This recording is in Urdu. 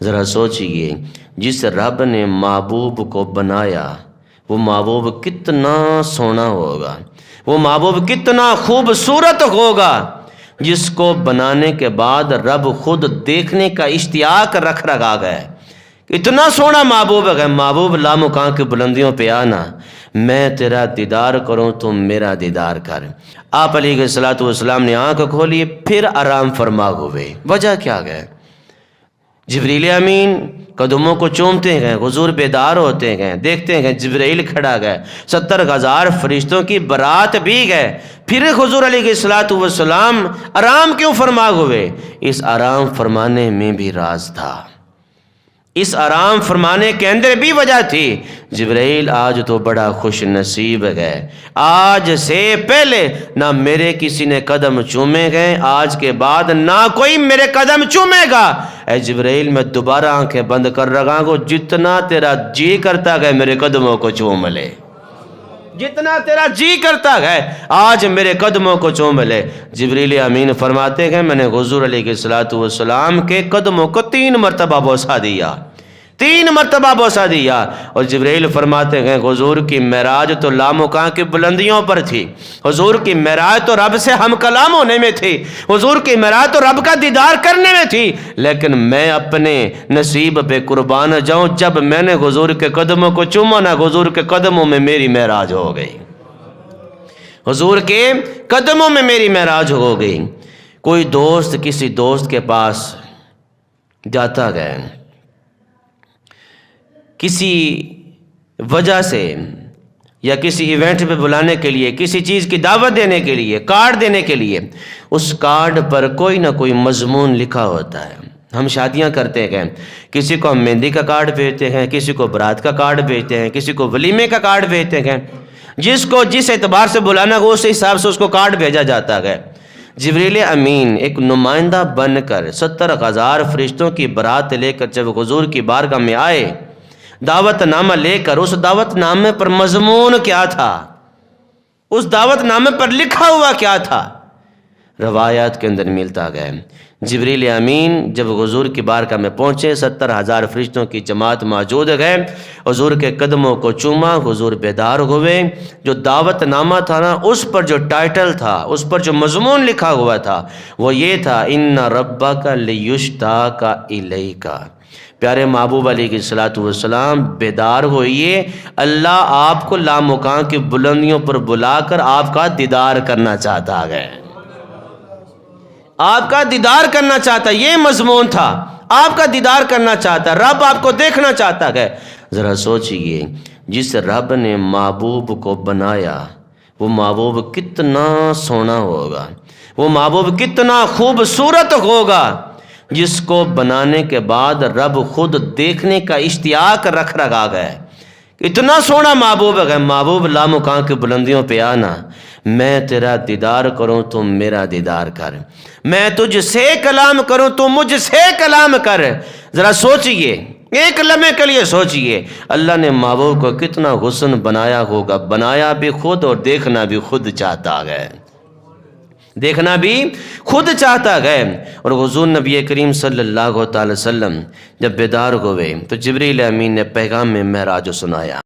ذرا سوچئے، جس رب نے محبوب کو بنایا وہ محبوب کتنا سونا ہوگا، وہ محبوب کتنا خوبصورت ہوگا، جس کو بنانے کے بعد رب خود دیکھنے کا اشتیاق رکھ رکھا گیا۔ اتنا سونا محبوب ہے، محبوب لامکان کی بلندیوں پہ آنا، میں تیرا دیدار کروں تم میرا دیدار کر۔ آپ علیہ الصلوۃ والسلام نے آنکھ کھولی، پھر آرام فرما ہوئے۔ وجہ کیا ہے؟ جبریل امین قدموں کو چومتے گئے، حضور بیدار ہوتے گئے، دیکھتے گئے جبرائیل کھڑا گئے، 70,000 فرشتوں کی برات بھی گئے، پھر حضور علیہ الصلوۃ والسلام آرام کیوں فرما ہوئے؟ اس آرام فرمانے میں بھی راز تھا، اس آرام فرمانے کے اندر بھی وجہ تھی۔ جبرائیل آج تو بڑا خوش نصیب ہے، آج سے پہلے نہ میرے کسی نے قدم چومے گئے، آج کے بعد نہ کوئی میرے قدم چومے گا۔ اے جبرائیل میں دوبارہ آنکھیں بند کر رہا ہوں، جتنا تیرا جی کرتا ہے میرے قدموں کو چوم لے، جتنا تیرا جی کرتا ہے آج میرے قدموں کو چوم لے۔ جبریل امین فرماتے ہیں میں نے حضور علیہ الصلوۃ والسلام کے قدموں کو 3 مرتبہ بوسہ دیا، 3 مرتبہ بوسہ دیا۔ اور جبریل فرماتے ہیں حضور کی معراج تو لامکان کی بلندیوں پر تھی، حضور کی معراج تو رب سے ہم کلام ہونے میں تھی، حضور کی معراج تو رب کا دیدار کرنے میں تھی، لیکن میں اپنے نصیب پہ قربان جاؤں، جب میں نے حضور کے قدموں کو چوما نا، حضور کے قدموں میں میری معراج ہو گئی، حضور کے قدموں میں میری معراج ہو گئی۔ کوئی دوست کسی دوست کے پاس جاتا گیا، کسی وجہ سے یا کسی ایونٹ پہ بلانے کے لیے، کسی چیز کی دعوت دینے کے لیے، کارڈ دینے کے لیے، اس کارڈ پر کوئی نہ کوئی مضمون لکھا ہوتا ہے۔ ہم شادیاں کرتے ہیں، کسی کو ہم مہندی کا کارڈ بھیجتے ہیں، کسی کو برات کا کارڈ بھیجتے ہیں، کسی کو ولیمے کا کارڈ بھیجتے ہیں، جس کو جس اعتبار سے بلانا ہو اس حساب سے اس کو کارڈ بھیجا جاتا ہے۔ جبریل امین ایک نمائندہ بن کر 70,000 فرشتوں کی برات لے کر جب حضور کی بارگاہ میں آئے، دعوت نامہ لے کر، اس دعوت نامے پر مضمون کیا تھا، اس دعوت نامے پر لکھا ہوا کیا تھا، روایات کے اندر ملتا گیا۔ جبریل امین جب حضور کی بارگاہ میں پہنچے، 70,000 فرشتوں کی جماعت موجود ہے، حضور کے قدموں کو چوما، حضور بیدار ہوئے۔ جو دعوت نامہ تھا نا، اس پر جو ٹائٹل تھا، اس پر جو مضمون لکھا ہوا تھا وہ یہ تھا، ان ربک لیشتاق الیک۔ پیارے محبوب علیہ الصلوۃ والسلام بیدار ہوئیے، اللہ آپ کو لامکان کی بلندیوں پر بلا کر آپ کا دیدار کرنا چاہتا ہے، آپ کا دیدار کرنا چاہتا ہے، یہ مضمون تھا، آپ کا دیدار کرنا چاہتا ہے، رب آپ کو دیکھنا چاہتا ہے۔ ذرا سوچئے، جس رب نے محبوب کو بنایا وہ محبوب کتنا سونا ہوگا، وہ محبوب کتنا خوبصورت ہوگا، جس کو بنانے کے بعد رب خود دیکھنے کا اشتیاق رکھ رکھا گیا۔ اتنا سونا محبوب ہے، محبوب لامکان کی بلندیوں پہ آنا، میں تیرا دیدار کروں تم میرا دیدار کر، میں تجھ سے کلام کروں تو مجھ سے کلام کر۔ ذرا سوچئے، ایک لمحے کے لیے سوچئے، اللہ نے محبوب کو کتنا حسن بنایا ہوگا، بنایا بھی خود اور دیکھنا بھی خود چاہتا ہے، دیکھنا بھی خود چاہتا ہے۔ اور حضور نبی کریم صلی اللہ علیہ وسلم جب بیدار ہوئے تو جبریل امین نے پیغام میں معراج سنایا۔